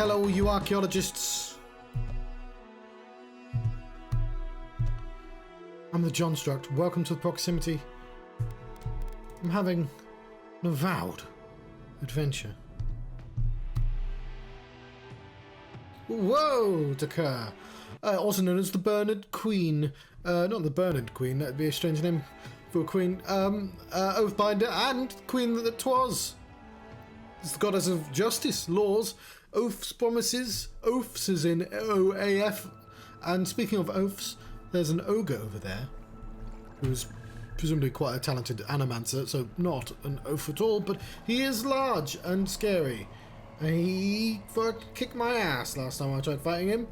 hello, you archaeologists. I'm the Johnstruct. Welcome to the proximity. I'm having an Avowed adventure. Whoa, Dakar. Also known as the Bernard Queen. Not the Bernard Queen, that'd be a strange name for a queen. Oathbinder and Queen that 'twas. It's the goddess of justice, laws, oaths, promises, oaths as in OAF. And speaking of oaths, there's an ogre over there who's presumably quite a talented animancer, so not an oath at all, but he is large and scary. He kicked my ass last time I tried fighting him.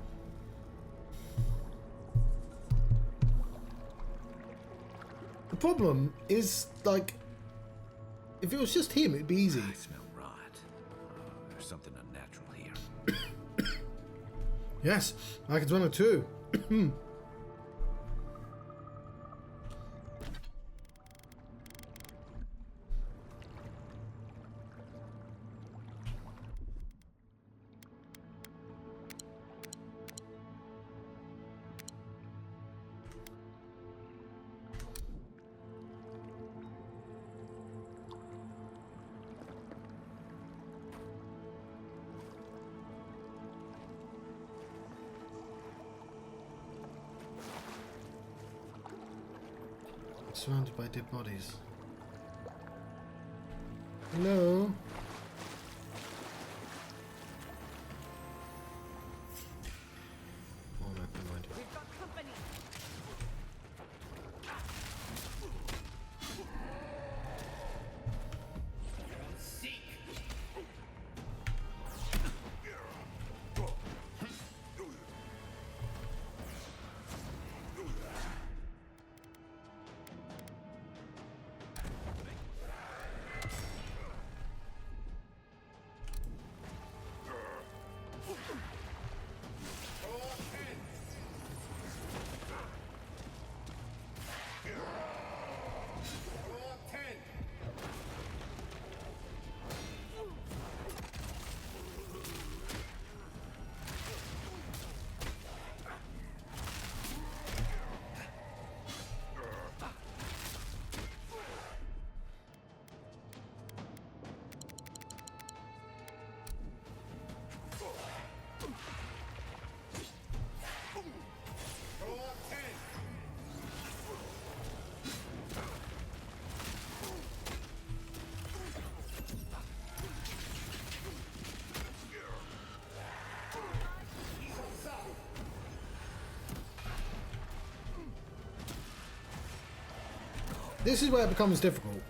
The problem is, like, if it was just him, it'd be easy. I smell rot. There's something unnatural here. Yes, I can smell it too. Surrounded by dead bodies. Hello? Oh, no, never mind. We've got company. This is where it becomes difficult.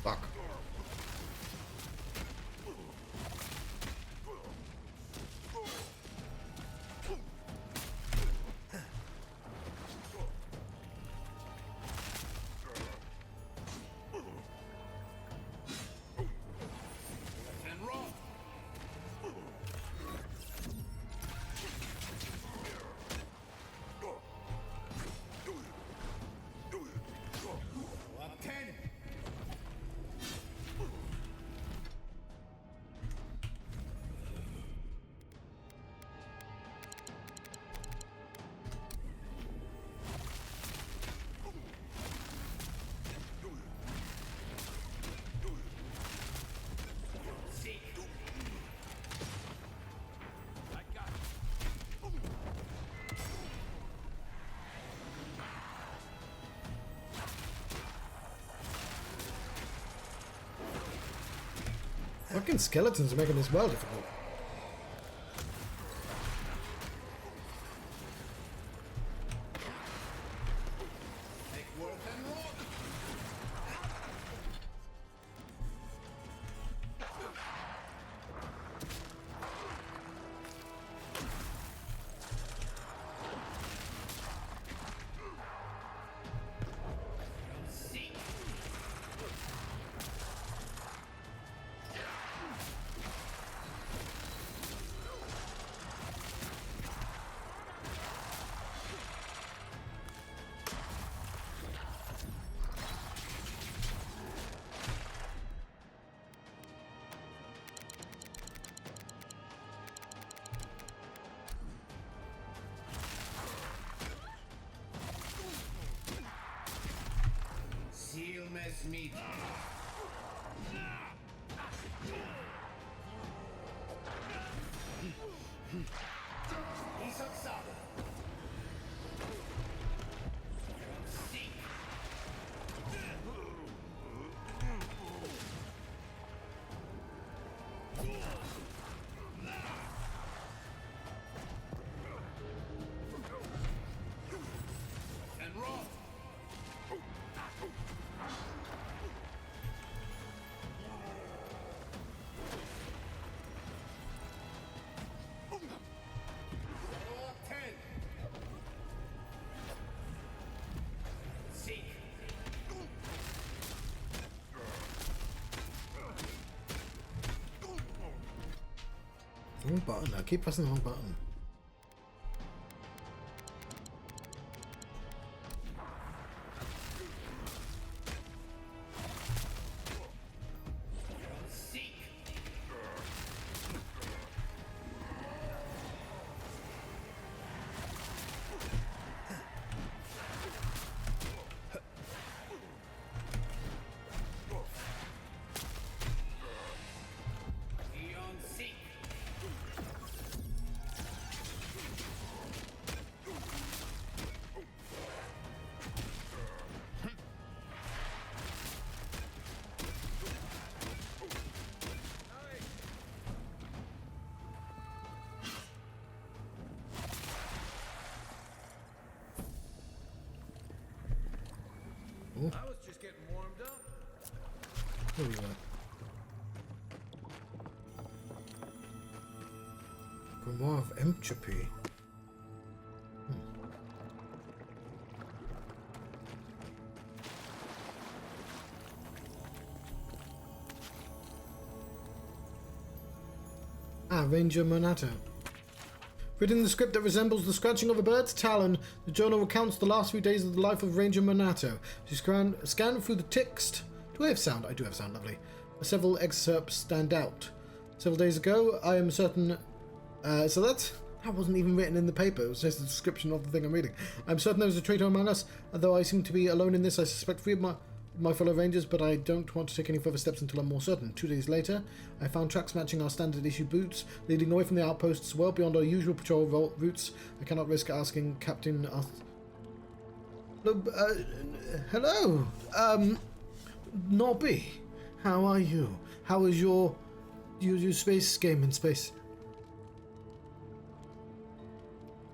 Fuck. Fucking skeletons are making this well difficult. Meat. Wrong button. I keep pressing the wrong button. I was just getting warmed up. There we go. Grimoire of Entropy. Ranger Monato. Written in the script that resembles the scratching of a bird's talon, the journal recounts the last few days of the life of Ranger Monato. She scanned through the text. Do I have sound? I do have sound, lovely. Several excerpts stand out. Several days ago, I am certain... so that wasn't even written in the paper. It was just a description of the thing I'm reading. I'm certain there was a traitor among us, and though I seem to be alone in this, I suspect three of my fellow rangers, but I don't want to take any further steps until I'm more certain. 2 days later, I found tracks matching our standard issue boots, leading away from the outposts well beyond our usual patrol routes. I cannot risk asking Captain hello? Nobby, how are you? How is your space game in space?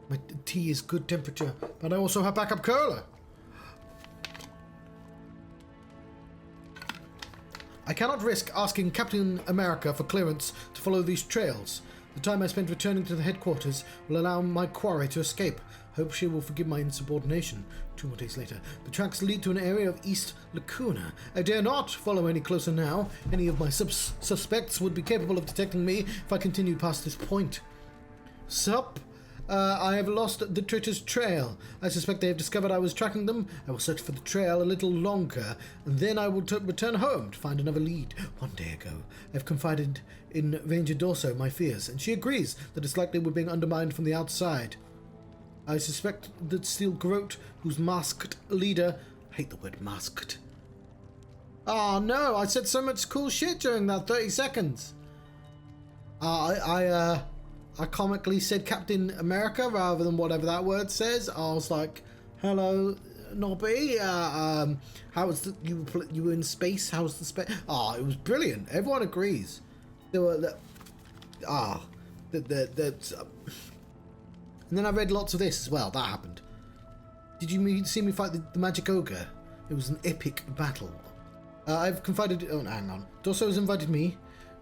My tea is good temperature, but I also have backup curler. I cannot risk asking Captain America for clearance to follow these trails. The time I spent returning to the headquarters will allow my quarry to escape. Hope she will forgive my insubordination. 2 more days later. The tracks lead to an area of East Lacuna. I dare not follow any closer now. Any of my suspects would be capable of detecting me if I continue past this point. Sup? I have lost the traitor's trail. I suspect they have discovered I was tracking them. I will search for the trail a little longer, and then I will return home to find another lead. 1 day ago, I have confided in Ranger Dorso my fears, and she agrees that it's likely we're being undermined from the outside. I suspect that Steel Groat, whose masked leader... I hate the word masked. Oh no, I said so much cool shit during that 30 seconds. I comically said Captain America rather than whatever that word says. I was like, hello, Nobby. How was you were in space? How was the space? It was brilliant. Everyone agrees. There were... And then I read lots of this as well. That happened. Did you see me fight the Magic Ogre? It was an epic battle. I've confided... Oh, hang on. Dorso has invited me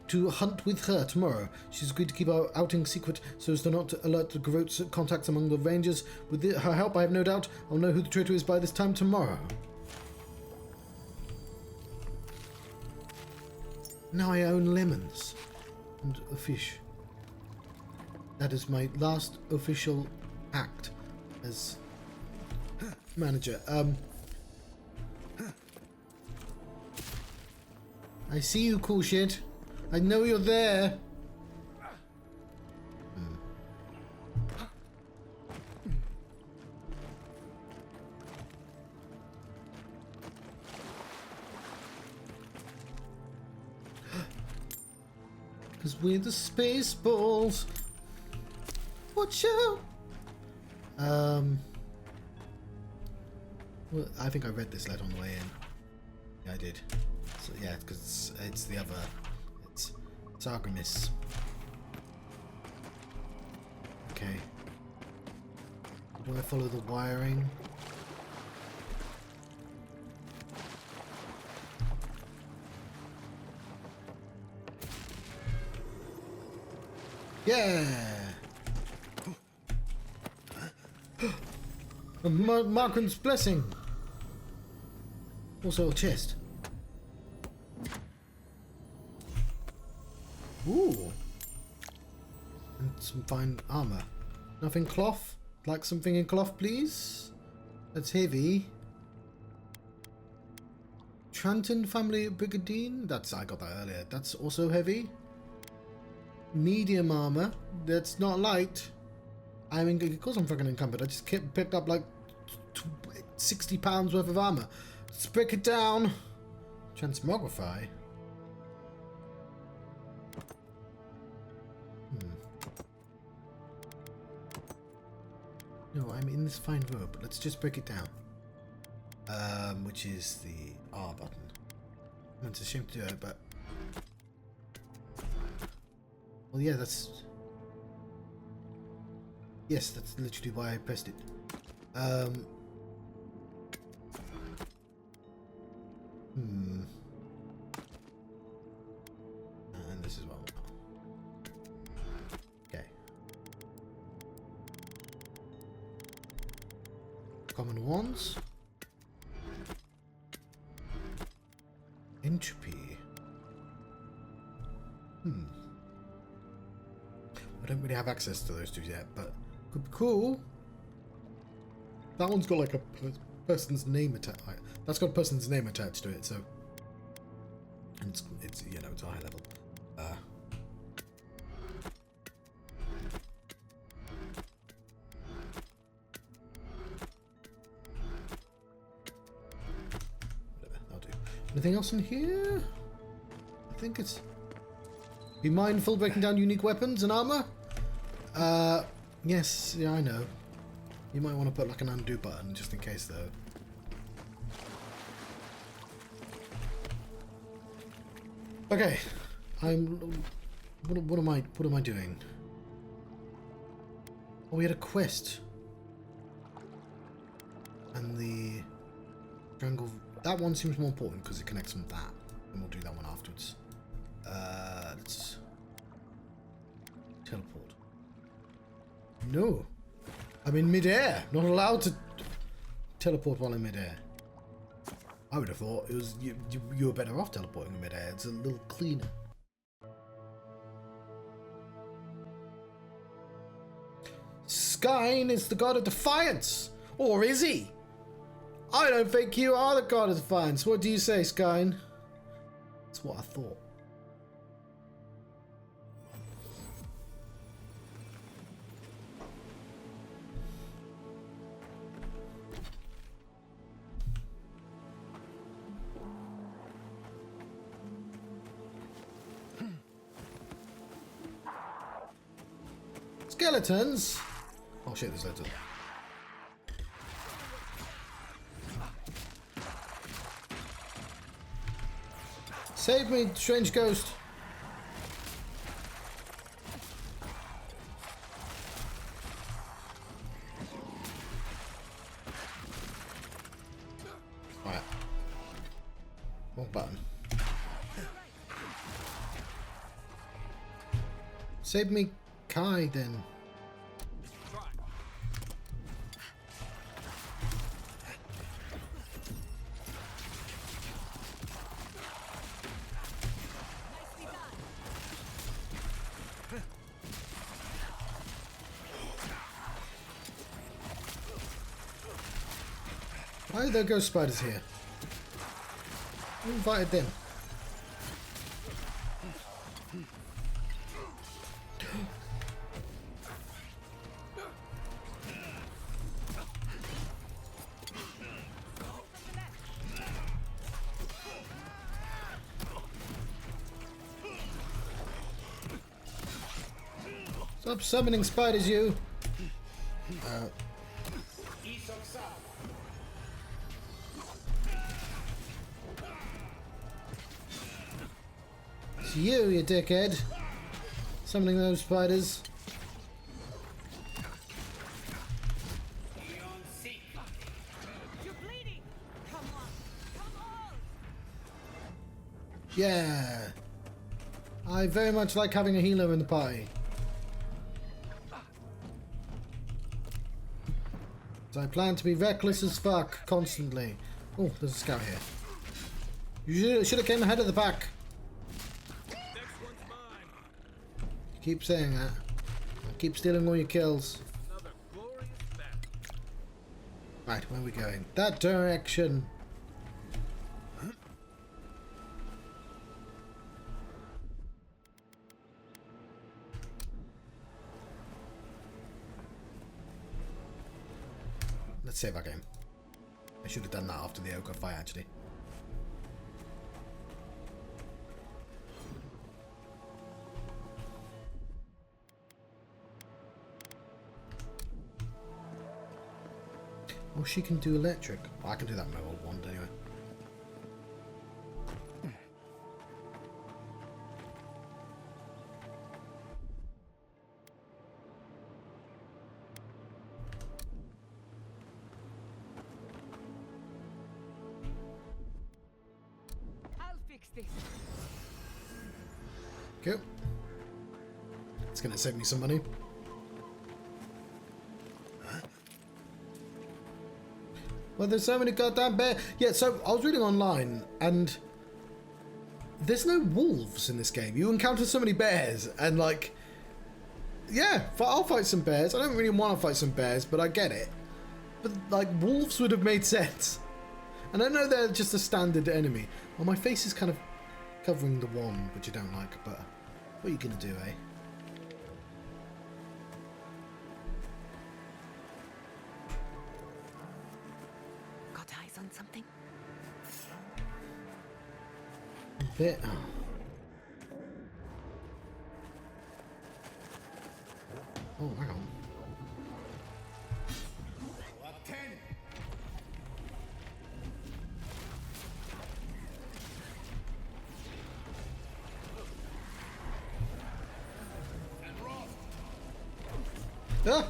to hunt with her tomorrow. She's agreed to keep our outing secret so as to not alert the Groat's contacts among the Rangers. With her help, I have no doubt I'll know who the traitor is by this time tomorrow. Now I own lemons and a fish. That is my last official act as manager. I see you, cool shit. I know you're there. Because we're the Spaceballs. Watch out. Well, I think I read this letter on the way in. Yeah, I did. So yeah, because it's the other. It's Artemis. Okay. Do I follow the wiring? Yeah. Markran's blessing. Also a chest. Ooh. And some fine armor. Nothing cloth? Like something in cloth, please? That's heavy. Tranton family Brigadine? I got that earlier. That's also heavy. Medium armor. That's not light. I mean, of course I'm fucking encumbered. I just picked up like 60 pounds worth of armor. Let's break it down. Transmogrify. No, I'm in this fine robe, but let's just break it down. Which is the R button. It's a shame to do it, but... Well, yeah, that's... Yes, that's literally why I pressed it. And this as well. Okay. Common ones. Entropy. I don't really have access to those two yet, but could be cool. That one's got like a person's name attached. That's got a person's name attached to it, so and it's you know, it's a high level. Whatever, that'll do. Anything else in here? I think it's... Be mindful breaking down unique weapons and armor? Yes, yeah, I know. You might want to put like an undo button just in case though. Okay. What am I doing? Oh, we had a quest. And the Strangled, that one seems more important because it connects with that. And we'll do that one afterwards. Let's teleport. No. I'm in midair. Not allowed to teleport while in midair. I would have thought it was you were better off teleporting in midair. It's a little cleaner. Skyn is the god of defiance. Or is he? I don't think you are the god of defiance. What do you say, Skyn? That's what I thought. Skeletons? Oh shit, there's loads of them. Save me, strange ghost. Right. Wrong button. Save me, Kai, then. Why are there ghost spiders here? Who invited them? Stop summoning spiders, you! It's you dickhead! Summoning those spiders. You're bleeding. Come on. Come on. Yeah! I very much like having a healer in the party. So I plan to be reckless as fuck constantly. Oh, there's a scout here. You should have came ahead of the pack. Next one's mine. You keep saying that. I keep stealing all your kills. Another glorious battle. Right, where are we going? That direction. Let's save our game. I should have done that after the ogre fight, actually. Oh, she can do electric. Oh, I can do that with my old wand anyway. I'll fix this. Cool. It's gonna save me some money. Well, there's so many goddamn bears. Yeah, so I was reading online, and there's no wolves in this game. You encounter so many bears, and like, yeah, I'll fight some bears. I don't really want to fight some bears, but I get it. But like, wolves would have made sense. And I know they're just a standard enemy. Well, my face is kind of covering the wand, which I don't like, but what are you gonna do, eh? Got eyes on something? A bit. Oh, hang on. Ah!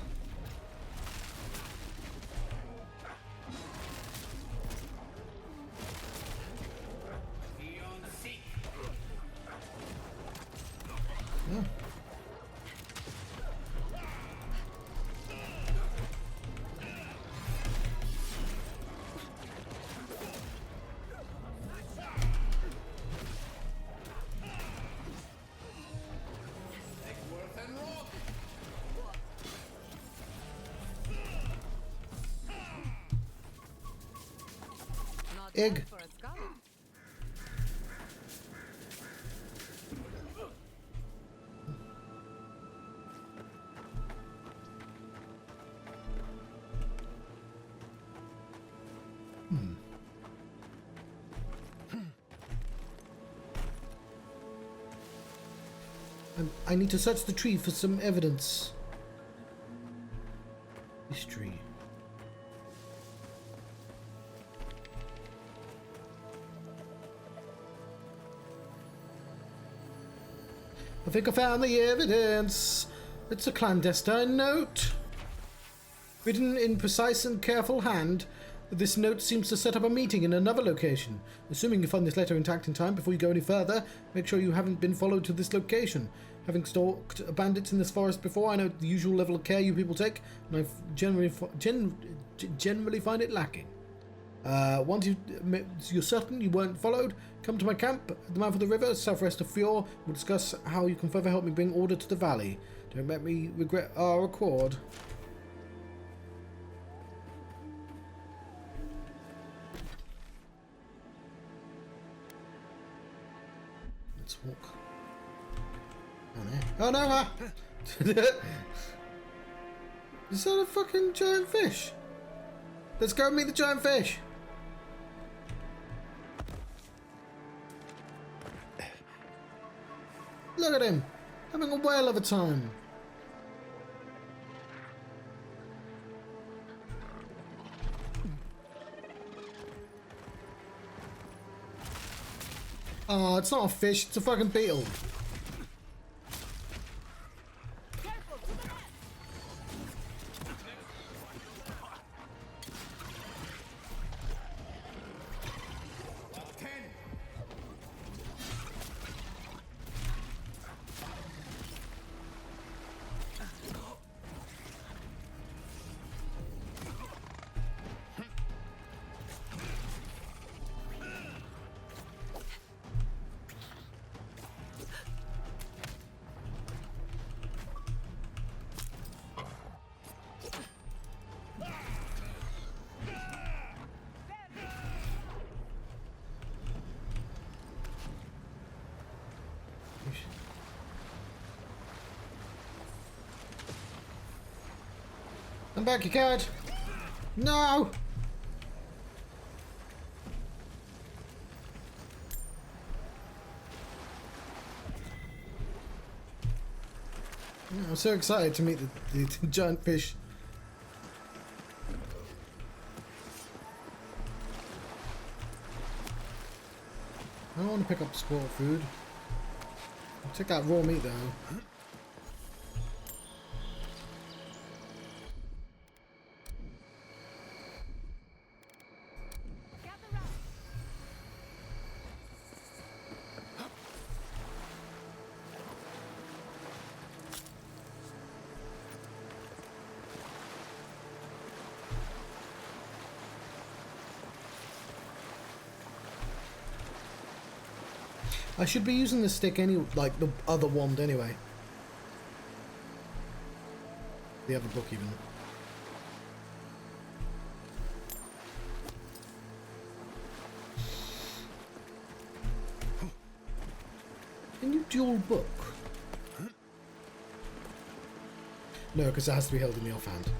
Egg. For a skull. I need to search the tree for some evidence. This tree. I think I found the evidence. It's a clandestine note. Written in precise and careful hand, this note seems to set up a meeting in another location. Assuming you find this letter intact in time before you go any further, make sure you haven't been followed to this location. Having stalked bandits in this forest before, I know the usual level of care you people take, and I generally find it lacking. Once you're certain you weren't followed, come to my camp at the mouth of the river, southwest of Fjord. We'll discuss how you can further help me bring order to the valley. Don't let me regret our accord. Let's walk. Oh no! Oh no! Is that a fucking giant fish? Let's go meet the giant fish. Look at him, having a whale of a time. Oh, it's not a fish, it's a fucking beetle. Come back, you coward! No! I'm so excited to meet the giant fish. I don't want to pick up sport food. I'll take that raw meat though. I should be using the stick like the other wand anyway. The other book even. Can you dual book? No, because it has to be held in the offhand.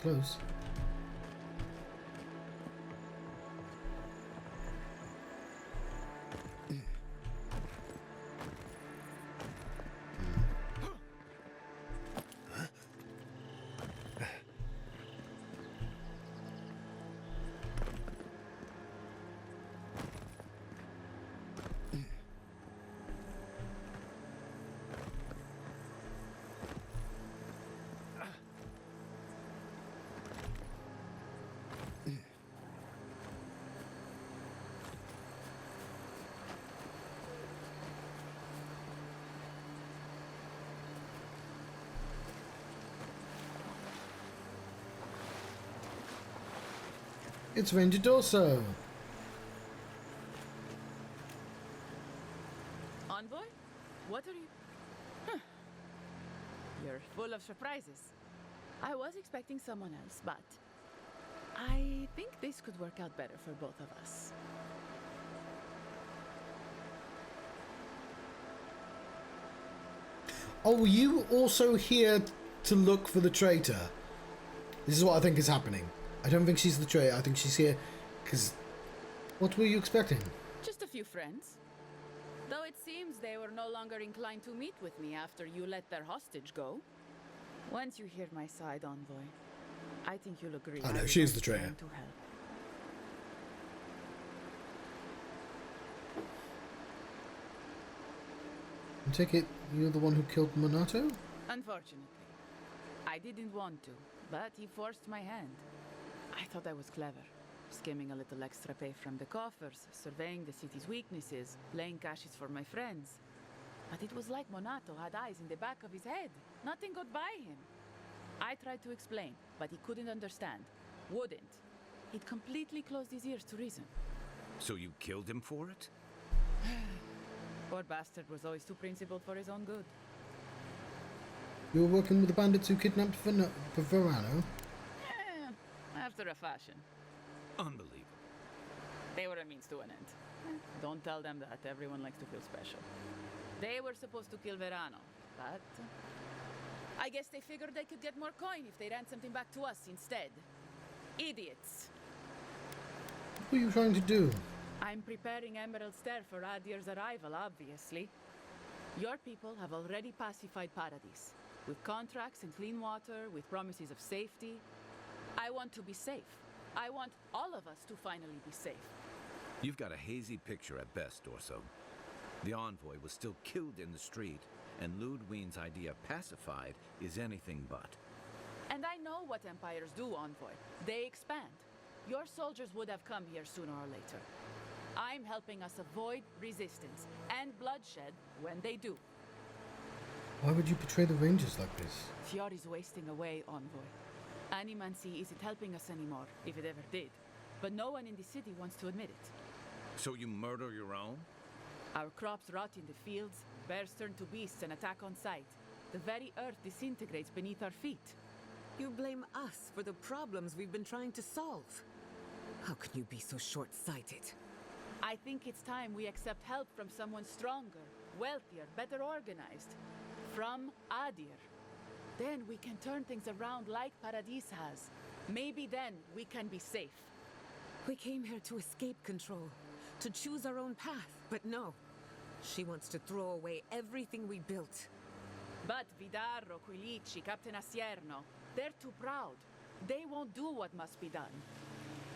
Close. It's Ranger Dorso. Envoy? What are you... Huh. You're full of surprises. I was expecting someone else, but... I think this could work out better for both of us. Oh, were you also here to look for the traitor? This is what I think is happening. I don't think she's the traitor. I think she's here because... What were you expecting? Just a few friends. Though it seems they were no longer inclined to meet with me after you let their hostage go. Once you hear my side, Envoy, I think you'll agree. I know, will she's the try traitor. to help. I take it you're the one who killed Monato? Unfortunately. I didn't want to, but he forced my hand. I thought I was clever, skimming a little extra pay from the coffers, surveying the city's weaknesses, laying caches for my friends. But it was like Monato had eyes in the back of his head. Nothing got by him. I tried to explain, but he couldn't understand. Wouldn't. He'd completely closed his ears to reason. So you killed him for it? Poor bastard was always too principled for his own good. You were working with the bandits who kidnapped Verano? After a fashion. Unbelievable. They were a means to an end. Don't tell them that. Everyone likes to feel special. They were supposed to kill Verano, but... I guess they figured they could get more coin if they ransomed him back to us instead. Idiots. What were you trying to do? I'm preparing Emerald Stair for Adir's arrival, obviously. Your people have already pacified Paradise, with contracts and clean water, with promises of safety. I want to be safe. I want all of us to finally be safe. You've got a hazy picture at best, Dorso. The envoy was still killed in the street, and Ludwine's idea of pacified is anything but. And I know what empires do, Envoy. They expand. Your soldiers would have come here sooner or later. I'm helping us avoid resistance and bloodshed when they do. Why would you betray the Rangers like this? Fiori's wasting away, Envoy. Animancy isn't helping us anymore, if it ever did. But no one in the city wants to admit it. So you murder your own? Our crops rot in the fields, bears turn to beasts and attack on sight. The very earth disintegrates beneath our feet. You blame us for the problems we've been trying to solve. How can you be so short-sighted? I think it's time we accept help from someone stronger, wealthier, better organized. From Adir. Then we can turn things around like Paradis has. Maybe then we can be safe. We came here to escape control, to choose our own path, but no. She wants to throw away everything we built. But Vidarro, Quilici, Captain Asierno, they're too proud. They won't do what must be done.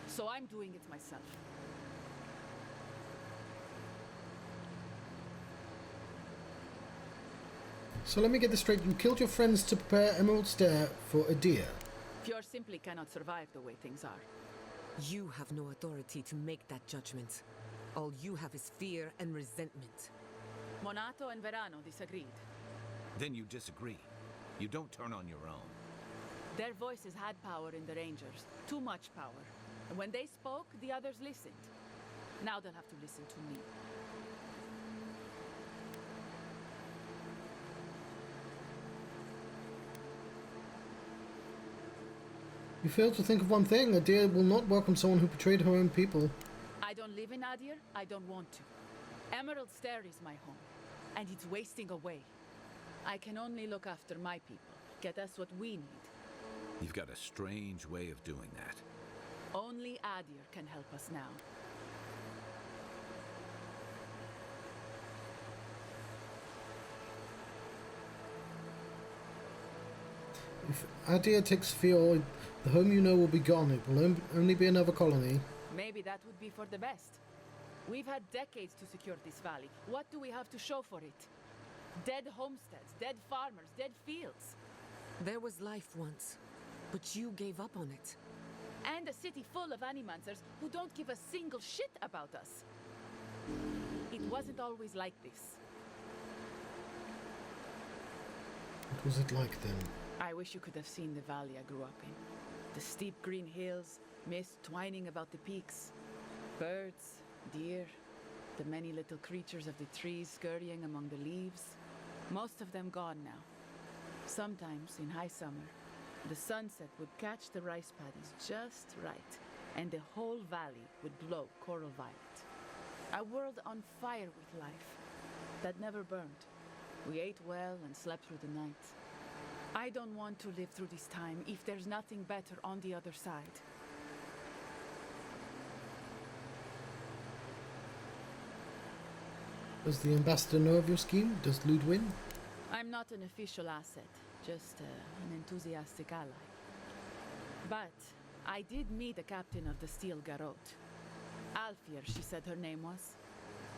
So I'm doing it myself. So let me get this straight. You killed your friends to prepare Emerald Stair for Adir. Fjord simply cannot survive the way things are. You have no authority to make that judgment. All you have is fear and resentment. Monato and Verano disagreed. Then you disagree. You don't turn on your own. Their voices had power in the Rangers. Too much power. And when they spoke, the others listened. Now they'll have to listen to me. You fail to think of one thing. Adir will not welcome someone who betrayed her own people. I don't live in Adir. I don't want to. Emerald Stair is my home. And it's wasting away. I can only look after my people. Get us what we need. You've got a strange way of doing that. Only Adir can help us now. If Adir takes Fior, the home you know will be gone. It will only be another colony. Maybe that would be for the best. We've had decades to secure this valley. What do we have to show for it? Dead homesteads, dead farmers, dead fields. There was life once, but you gave up on it. And a city full of animancers who don't give a single shit about us. It wasn't always like this. What was it like then? I wish you could have seen the valley I grew up in. The steep green hills, Mist twining about the peaks. Birds, deer, the many little creatures of the trees scurrying among the leaves. Most of them gone now. Sometimes, in high summer, the sunset would catch the rice paddies just right, and the whole valley would glow coral violet. A world on fire with life that never burned. We ate well and slept through the night. I don't want to live through this time if there's nothing better on the other side. Does the ambassador know of your scheme? Does Lude win? I'm not an official asset, just an enthusiastic ally. But I did meet the captain of the Steel Garrote. Alfir, she said her name was.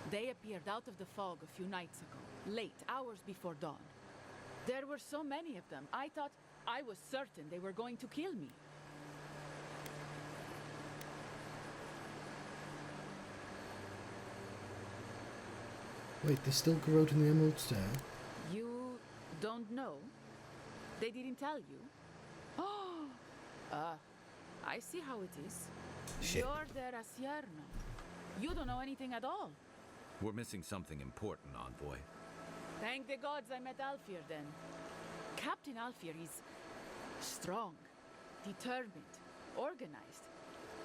They appeared out of the fog a few nights ago, late, hours before dawn. There were so many of them, I was certain they were going to kill me. Wait, there's still Garrote in the Emerald Stair? You don't know? They didn't tell you? Oh, I see how it is. Shit. You're their Asierno. You don't know anything at all. We're missing something important, Envoy. Thank the gods I met Alfir then. Captain Alfir is strong, determined, organized.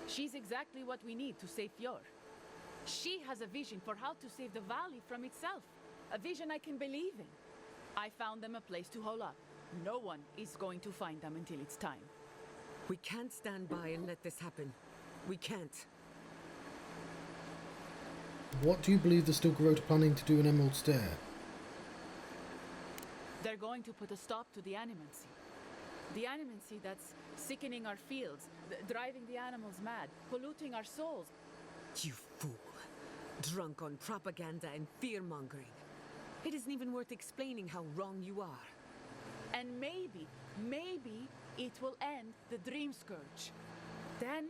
She's exactly what we need to save Fjord. She has a vision for how to save the valley from itself. A vision I can believe in. I found them a place to hole up. No one is going to find them until it's time. We can't stand by and let this happen. We can't. What do you believe the Steel Garrote are planning to do in Emerald Stair? They're going to put a stop to the animancy. The animancy that's sickening our fields, driving the animals mad, polluting our souls. You fool. Drunk on propaganda and fear-mongering. It isn't even worth explaining how wrong you are. And maybe it will end the Dream Scourge. Then,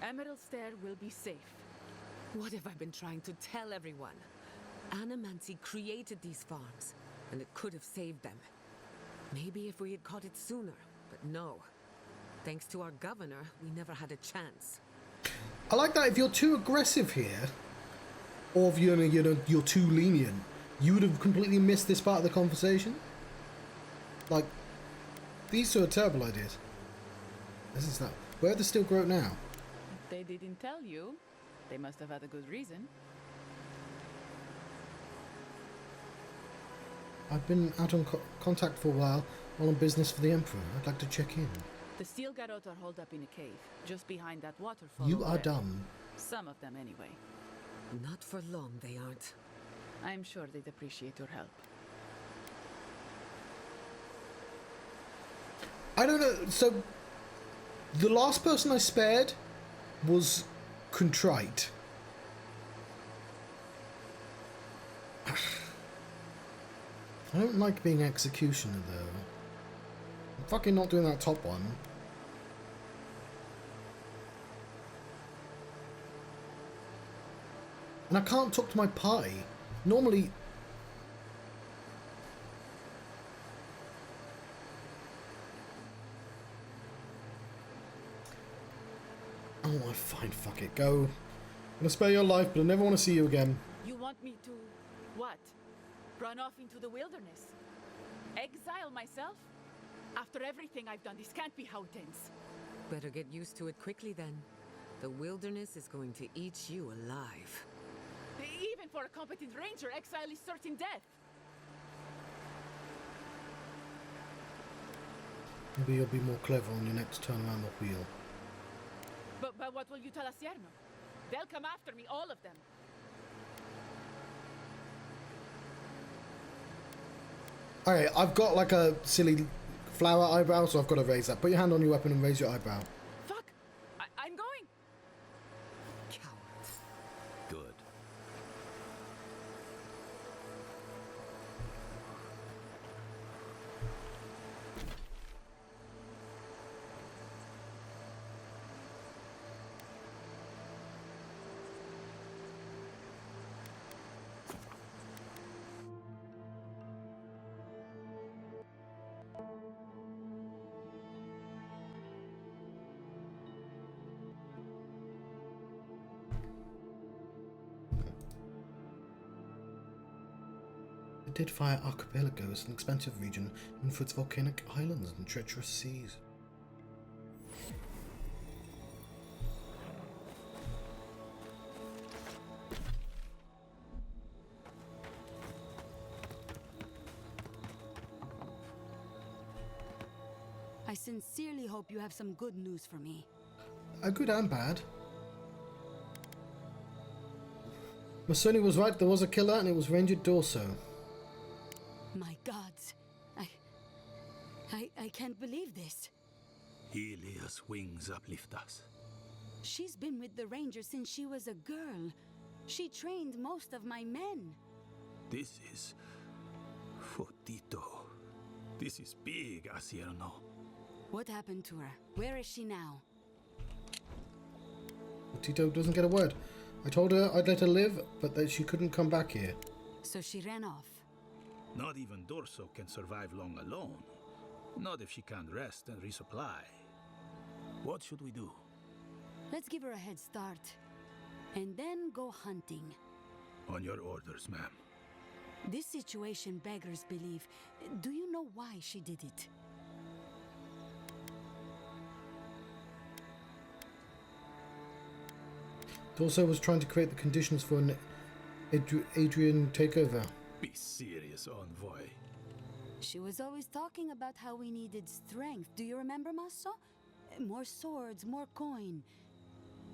Emerald Stair will be safe. What have I been trying to tell everyone? Animancy created these farms, and it could have saved them. Maybe if we had caught it sooner, but no. Thanks to our governor, we never had a chance. I like that if you're too aggressive here, or if you're too lenient, you would have completely missed this part of the conversation. Like, these two are terrible ideas. This is that. Where are the Steel Garrote now? If they didn't tell you, they must have had a good reason. I've been out on contact for a while, all on business for the Emperor. I'd like to check in. The Steel Garrote are holed up in a cave, just behind that waterfall. You over are there. dumb. Some of them, anyway. Not for long, they aren't. I'm sure they'd appreciate your help. I don't know. So, the last person I spared was contrite. I don't like being executioner, though. I'm fucking not doing that top one. And I can't talk to my party. Normally... Oh, fine, fuck it, go. I'm gonna spare your life, but I never want to see you again. You want me to... what? Run off into the wilderness? Exile myself? After everything I've done, this can't be how it ends. Better get used to it quickly then. The wilderness is going to eat you alive. Even for a competent ranger, exile is certain death. Maybe you'll be more clever on your next turn around the wheel. But what will you tell Asierno? They'll come after me, all of them. Alright, I've got like a silly flower eyebrow, so I've got to raise that. Put your hand on your weapon and raise your eyebrow. Fuck! I'm going! Coward. Good. Fire Archipelago is an expansive region known for its volcanic islands and treacherous seas. I sincerely hope you have some good news for me. Good and bad. Masoni was right, there was a killer and it was Ranger Dorso. My gods. I can't believe this. Helios wings uplift us. She's been with the Rangers since she was a girl. She trained most of my men. This is... Fotito. This is big, Asierno. What happened to her? Where is she now? Tito doesn't get a word. I told her I'd let her live, but that she couldn't come back here. So she ran off. Not even Dorso can survive long alone. Not if she can't rest and resupply. What should we do? Let's give her a head start. And then go hunting. On your orders, ma'am. This situation beggars belief. Do you know why she did it? Dorso was trying to create the conditions for an Adrian takeover. Be serious, envoy. She was always talking about how we needed strength. Do you remember, Maso? More swords, more coin.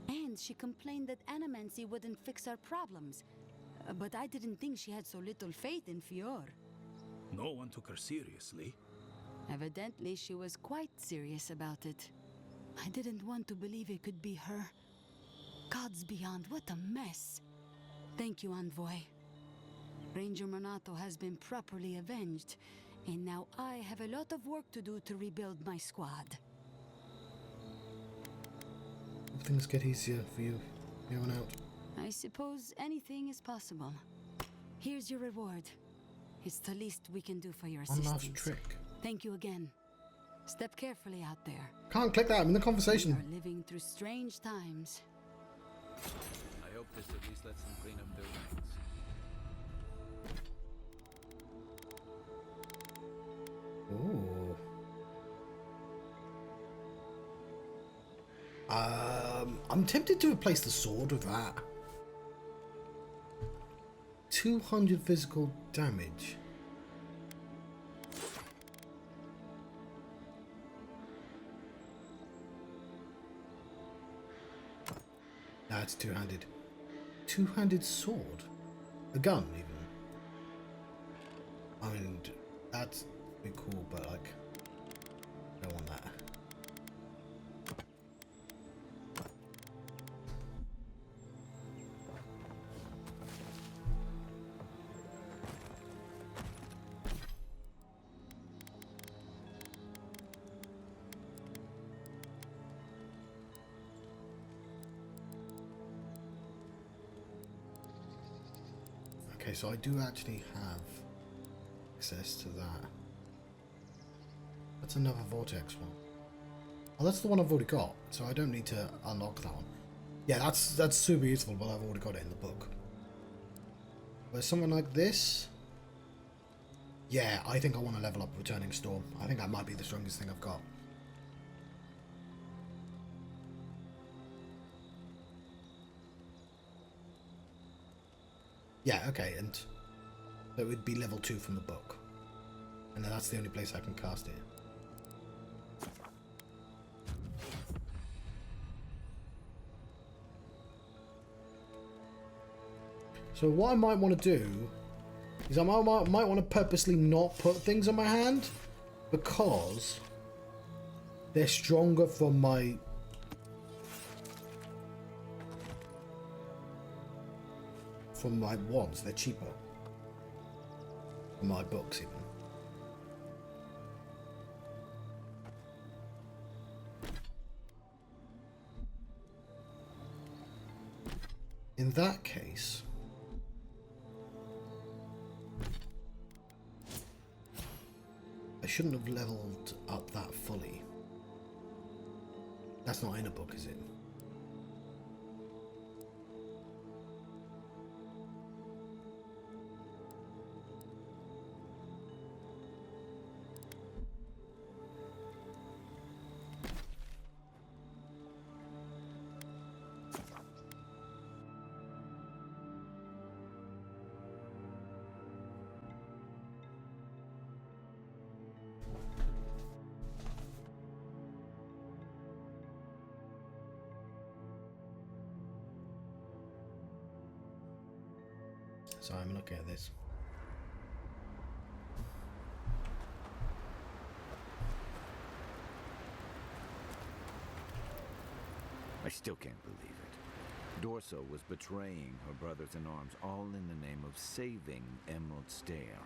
And she complained that animancy wouldn't fix our problems. But I didn't think she had so little faith in Fior. No one took her seriously. Evidently, she was quite serious about it. I didn't want to believe it could be her. Gods beyond, what a mess. Thank you, Envoy. Ranger Monato has been properly avenged, and now I have a lot of work to do to rebuild my squad. Things get easier for you here on out. I suppose anything is possible. Here's your reward. It's the least we can do for your One assistance. last trick. Thank you again. Step carefully out there. Can't click that, I'm in the We conversation. are living through strange times. I hope this at least lets them clean up their ranks. Ooh. I'm tempted to replace the sword with that. 200 physical damage. Nah, it's two-handed. Two-handed sword? A gun, even. I mean, that's pretty cool, but like, I don't want that. Okay, so I do actually have access to that. That's another vortex one. Oh, that's the one I've already got, so I don't need to unlock that one. Yeah, that's super useful, but I've already got it in the book. Whereas something like this, yeah, I think I want to level up Returning Storm. I think that might be the strongest thing I've got. Yeah, okay, and that would be level 2 from the book. And then that's the only place I can cast it. So what I might want to do is I might want to purposely not put things on my hand because they're stronger from my wands. They're cheaper from my books even. In that case, I shouldn't have leveled up that fully. That's not in a book, is it? Sorry, I'm looking at this. I still can't believe it. Dorso was betraying her brothers-in-arms, all in the name of saving Emerald Stair.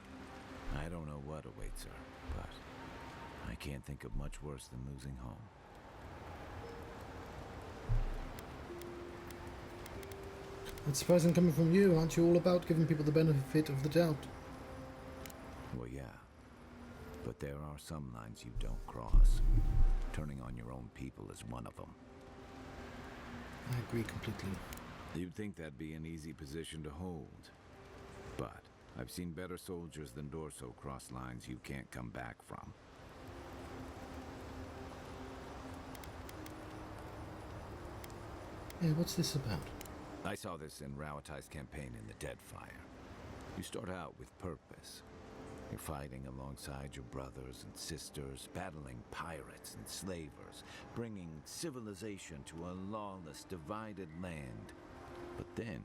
I don't know what awaits her, but I can't think of much worse than losing home. That's surprising coming from you. Aren't you all about giving people the benefit of the doubt? Well, yeah. But there are some lines you don't cross. Turning on your own people is one of them. I agree completely. You'd think that'd be an easy position to hold. But I've seen better soldiers than Dorso cross lines you can't come back from. Yeah, what's this about? I saw this in Rauatai's campaign in the Deadfire. You start out with purpose. You're fighting alongside your brothers and sisters, battling pirates and slavers, bringing civilization to a lawless, divided land. But then,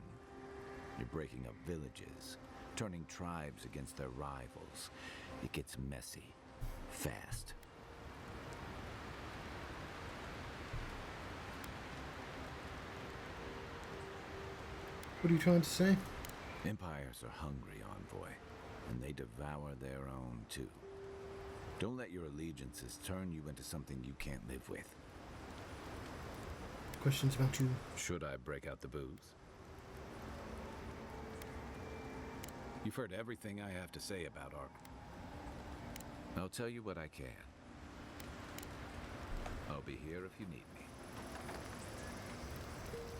you're breaking up villages, turning tribes against their rivals. It gets messy, fast. What are you trying to say? Empires are hungry, Envoy, and they devour their own, too. Don't let your allegiances turn you into something you can't live with. Questions about you? Should I break out the booze? You've heard everything I have to say about Ark. I'll tell you what I can. I'll be here if you need me.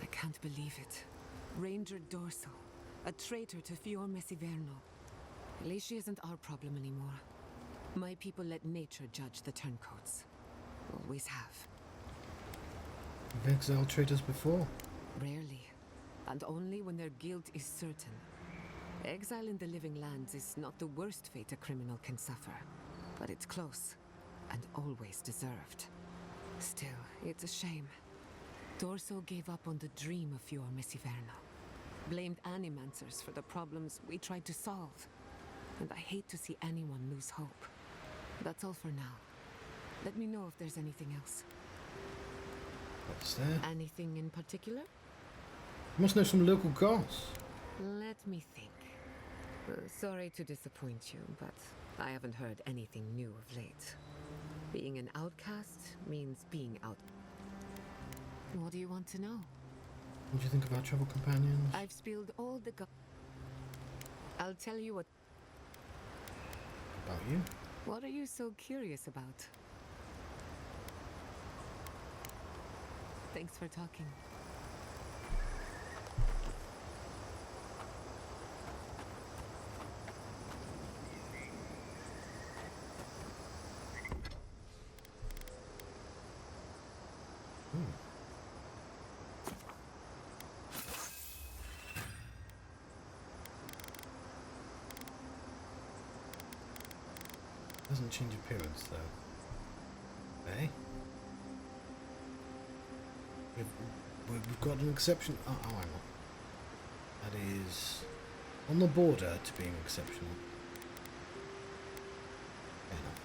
I can't believe it. Ranger Dorso, a traitor to Fior Messiverno. At least she isn't our problem anymore. My people let nature judge the turncoats. Always have. You've exiled traitors before. Rarely, and only when their guilt is certain. Exile in the living lands is not the worst fate a criminal can suffer, but it's close, and always deserved. Still, it's a shame. Dorso gave up on the dream of Fior Messiverno. Blamed animancers for the problems we tried to solve. And I hate to see anyone lose hope. That's all for now. Let me know if there's anything else. What's there? Anything in particular? You must know some local goss. Let me think. Sorry to disappoint you, but I haven't heard anything new of late. Being an outcast means being out. What do you want to know? What do you think of our travel companions? I've spilled all the I'll tell you what. About you? What are you so curious about? Thanks for talking. Doesn't change appearance though. Eh? We've got an exception. Oh, hang on. That is on the border to being exceptional. Fair enough.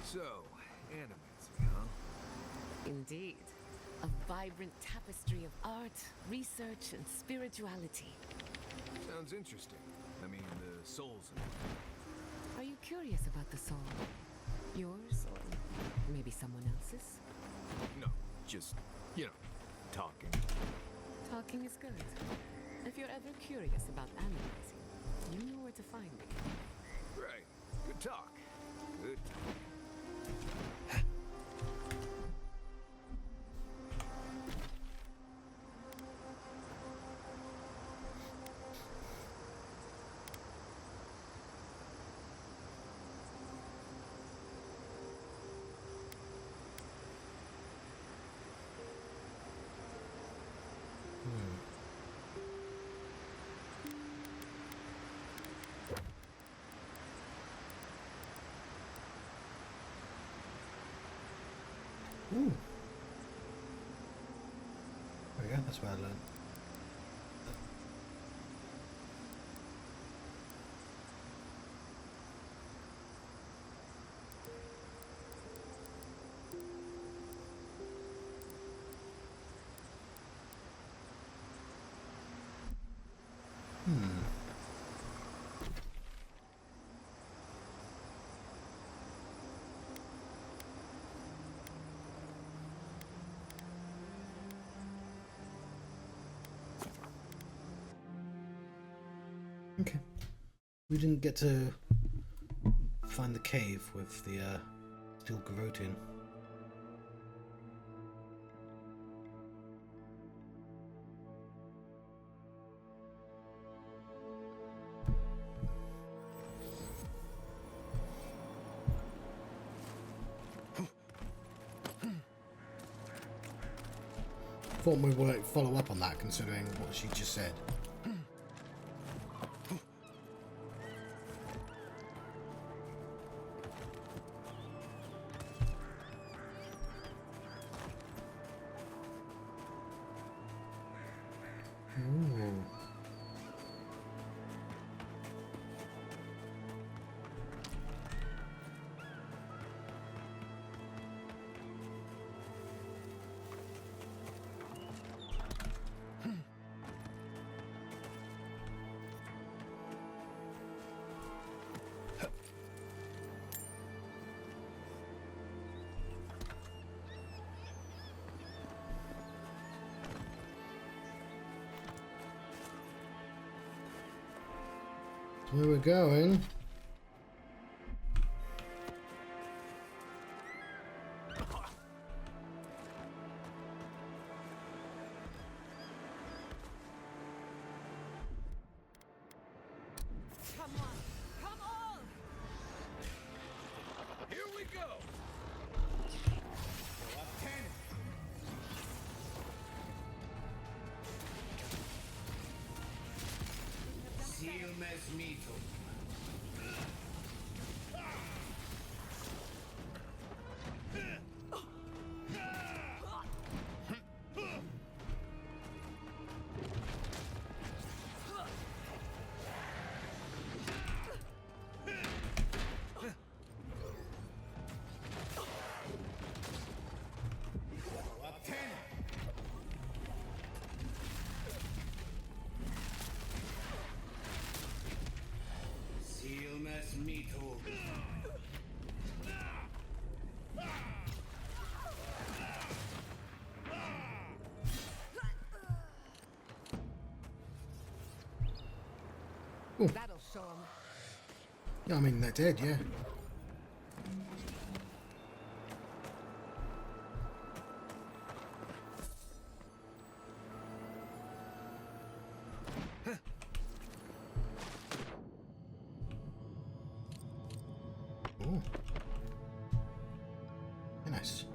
So, animates, huh? Indeed. A vibrant tapestry of art, research, and spirituality. Sounds interesting. I mean, the souls of it. Are you curious about the soul? Yours, or maybe someone else's? No, just, talking. Talking is good. If you're ever curious about animating, you know where to find me. Right. Good talk. Good talk. That's what I learned. Okay. We didn't get to find the cave with the steel garrote in. Thought we would follow up on that, considering what she just said. Ooh. Where we're going. Come on! Come on! Here we go! That'll show him. Yeah, I mean, they're dead, yeah. Ooh. Nice.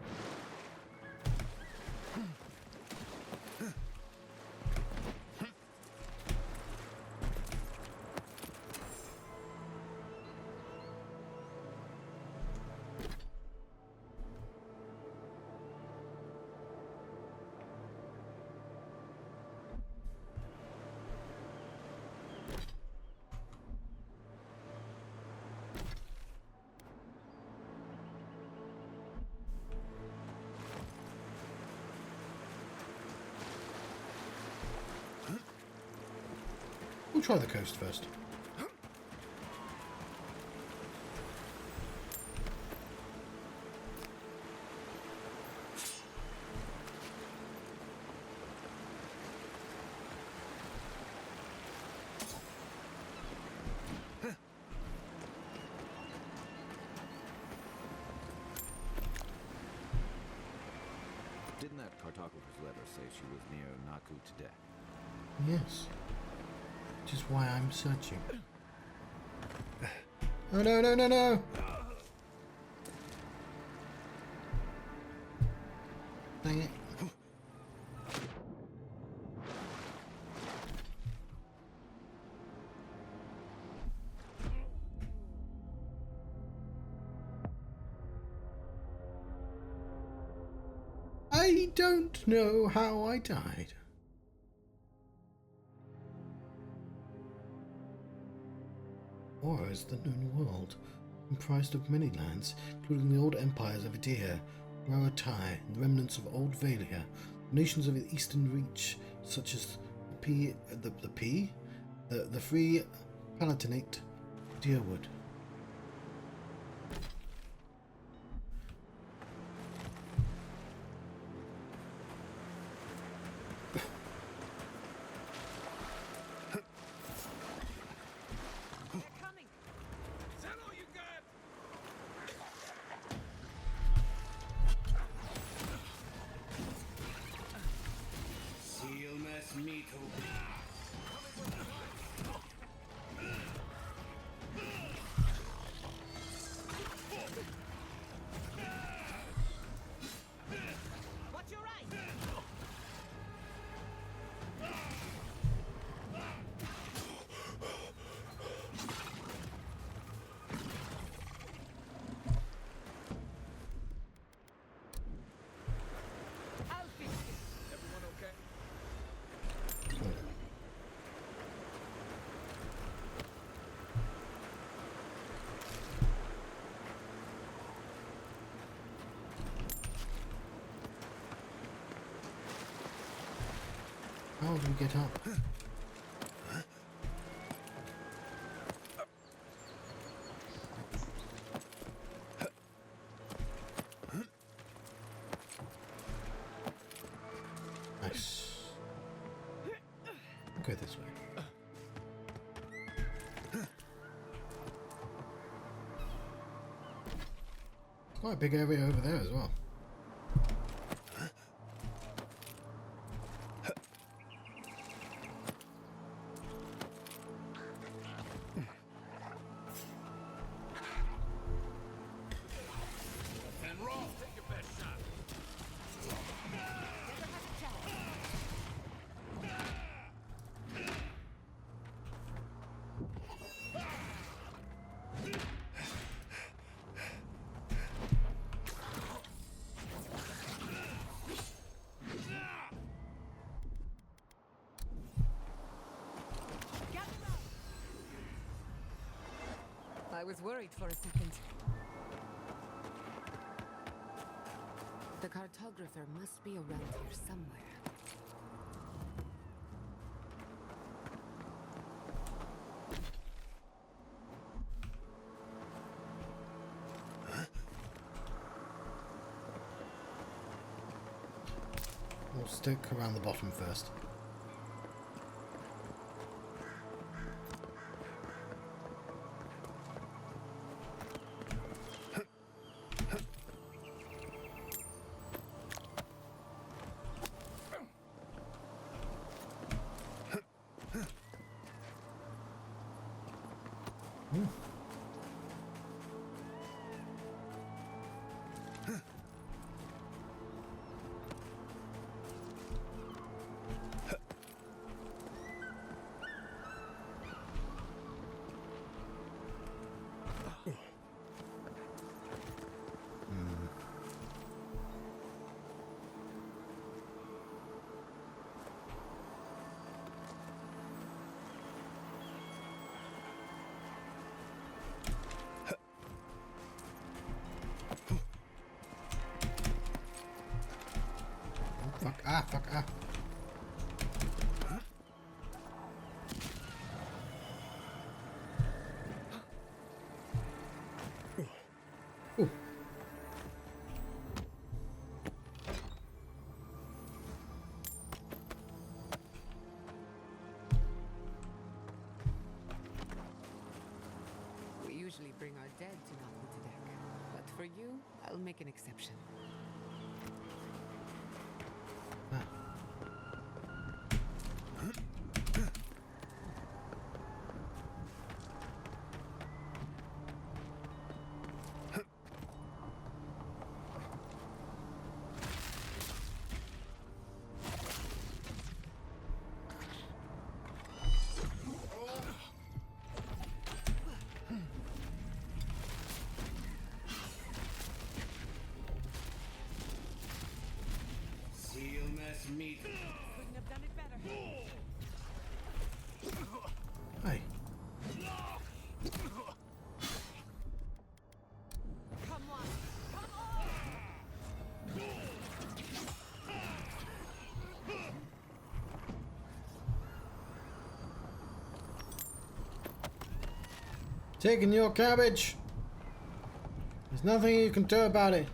We'll try the coast first. Didn't that cartographer's letter say she was near Naku to death? Yes. Which is why I'm searching. Oh no, no, no, no! Dang it. I don't know how I died. Aura is the known world, comprised of many lands, including the old empires of Idea, Rauatai, and the remnants of Old Valia, nations of the Eastern Reach, such as the Free Palatinate, Deerwood. How do we get up? Nice. Go this way. Quite a big area over there as well. I was worried for a second. The cartographer must be around here somewhere. We'll stick around the bottom first. Fuck, ah. Ooh. We usually bring our dead to knock to deck, but for you, I'll make an exception. Couldn't have done it better. Hey. Taking your cabbage. There's nothing you can do about it.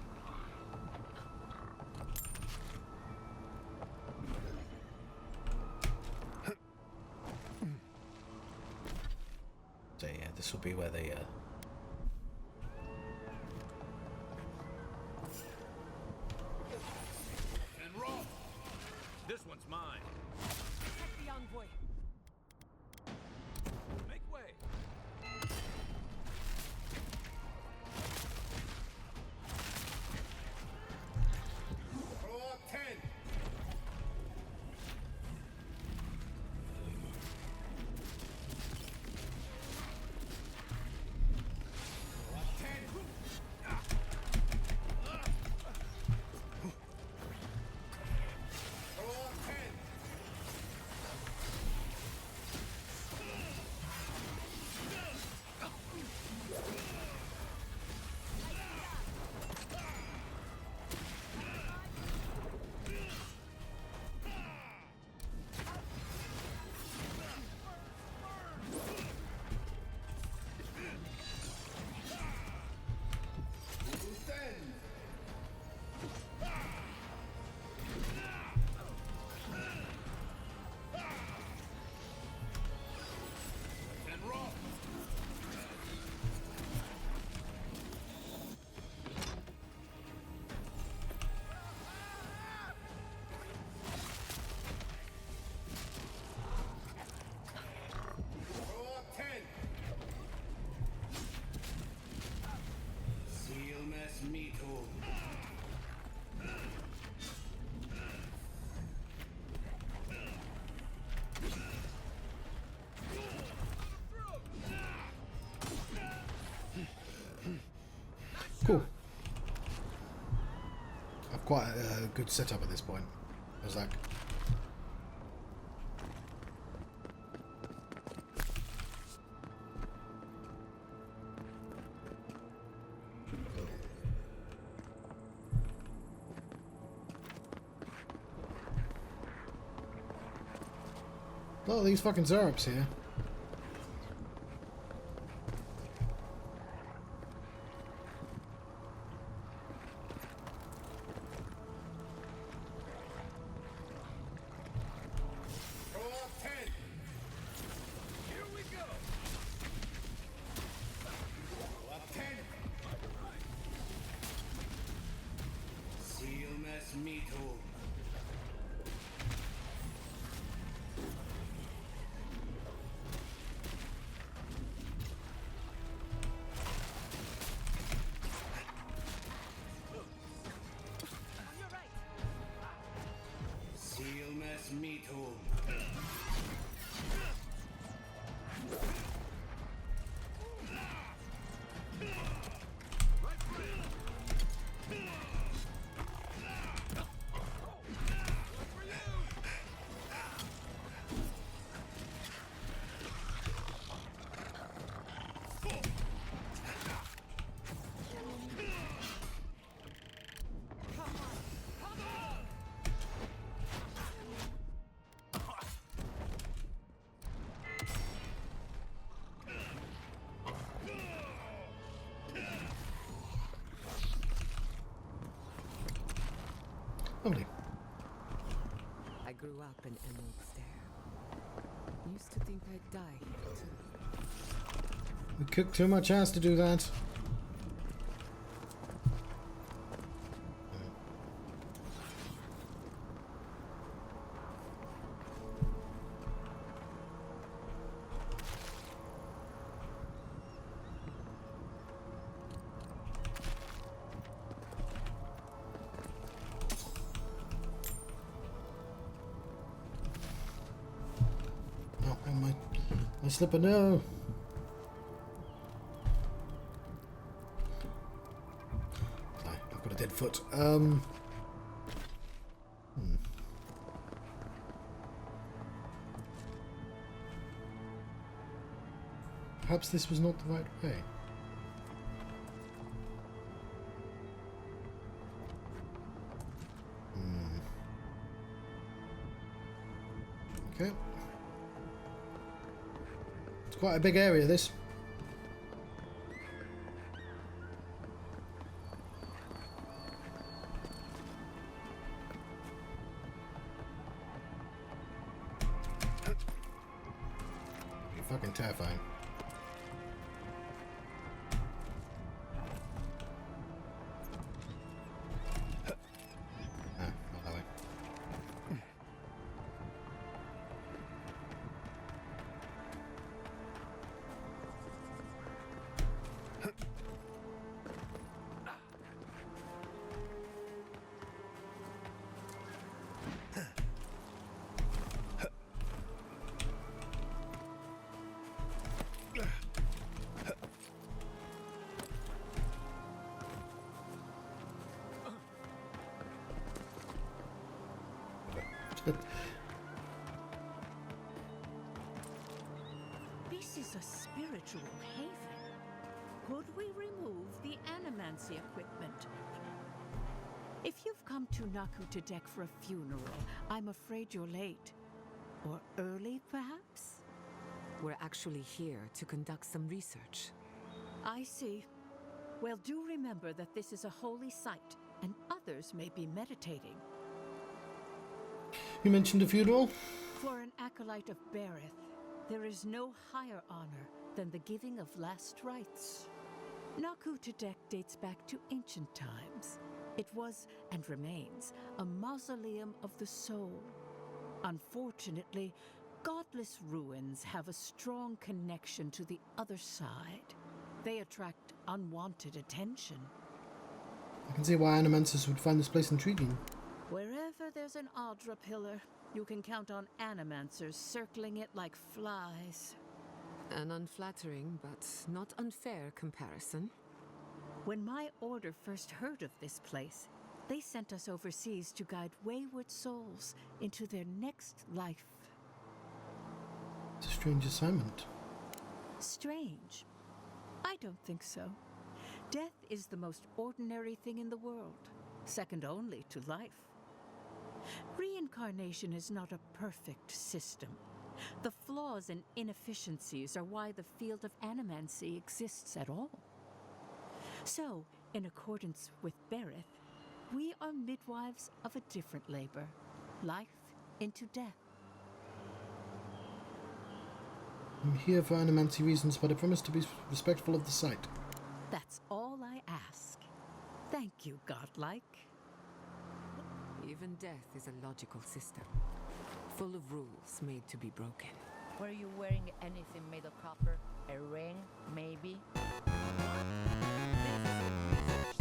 So yeah, this will be where they And roll. This one's mine. Protect the envoy. Make way. Throw up 10. Throw up 10. Throw up 10. And roll. Throw up 10. Seal mess meat hole. cool. I've quite a good setup at this point. I was like, a lot of these fucking Zerups here. Throw up 10. Here we go. Throw up 10. Seal mess meat hole. Seal mess meat hole. Lovely. I grew up in Emerald Stair. Used to think I'd die here too. We kicked too much ass to do that. Oh, and my slipper, no. Sorry, I've got a dead foot. Perhaps this was not the right way. Okay. It's quite a big area, this. fucking terrifying. Ah, not that way. This is a spiritual haven. Could we remove the animancy equipment? If you've come to Nakutadek for a funeral, I'm afraid you're late. Or early, perhaps? We're actually here to conduct some research. I see. Well, do remember that this is a holy site, and others may be meditating. You mentioned a funeral? For an acolyte of Berith, there is no higher honor than the giving of last rites. Nakutadek dates back to ancient times. It was, and remains, a mausoleum of the soul. Unfortunately, godless ruins have a strong connection to the other side. They attract unwanted attention. I can see why animancers would find this place intriguing. Wherever there's an Audra pillar, you can count on animancers circling it like flies. An unflattering but not unfair comparison. When my order first heard of this place, they sent us overseas to guide wayward souls into their next life. It's a strange assignment. Strange? I don't think so. Death is the most ordinary thing in the world, second only to life. Reincarnation is not a perfect system. The flaws and inefficiencies are why the field of animancy exists at all. So, in accordance with Berith, we are midwives of a different labor, life into death. I'm here for animancy reasons, but I promise to be respectful of the site. That's all I ask. Thank you, godlike. Even death is a logical system, full of rules made to be broken. Were you wearing anything made of copper? A ring, maybe? This is a research